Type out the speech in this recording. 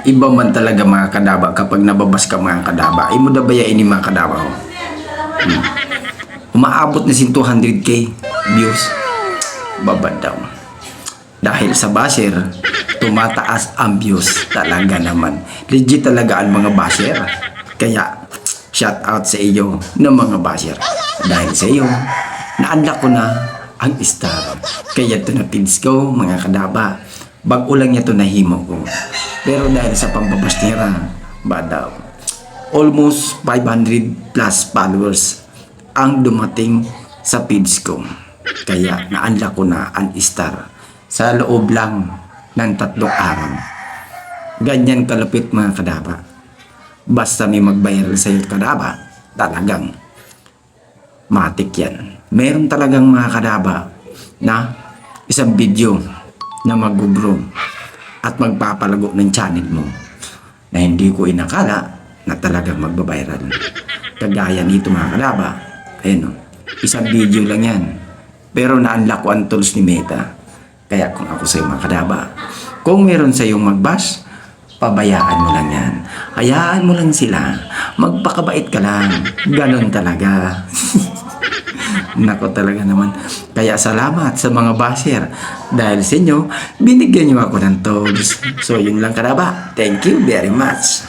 Iba man talaga mga kadaba kapag nababas ka mga kadaba. Ay mo na bayain ni mga kadaba ko. Umaabot na sin 200k views. Babad daw. Dahil sa basher, tumataas ang views. Talaga naman. Legit talaga ang mga basher. Kaya, shout out sa iyo ng mga basher. Dahil sa iyo, na-unlock ko na ang star. Kaya ito na pids ko, mga kadaba. Bago lang niya ito nahimo ko. Pero dahil sa pambabas nila, badaw, almost 500 plus followers ang dumating sa feeds ko. Kaya na-unlock ko na ang star sa loob lang ng 3 araw. Ganyan kalapit mga kadaba. Basta may mag-viral sa iyo kadaba, talagang matik yan. Meron talagang mga kadaba na isang video na mag-grow at magpapalago ng channel mo na hindi ko inakala na talagang magbabiral. Kagaya nito mga kadaba, ayun o, isang video lang yan. Pero na-unlock ko ang tools ni Meta. Kaya kung ako sa'yo mga kadaba, kung meron sa'yong mag-bash, pabayaan mo lang yan. Hayaan mo lang sila. Magpakabait ka lang. Ganon talaga. Nako talaga naman. Kaya salamat sa mga basher. Dahil sa inyo, binigyan niyo ako ng tools. So yun lang kadaba. Thank you very much.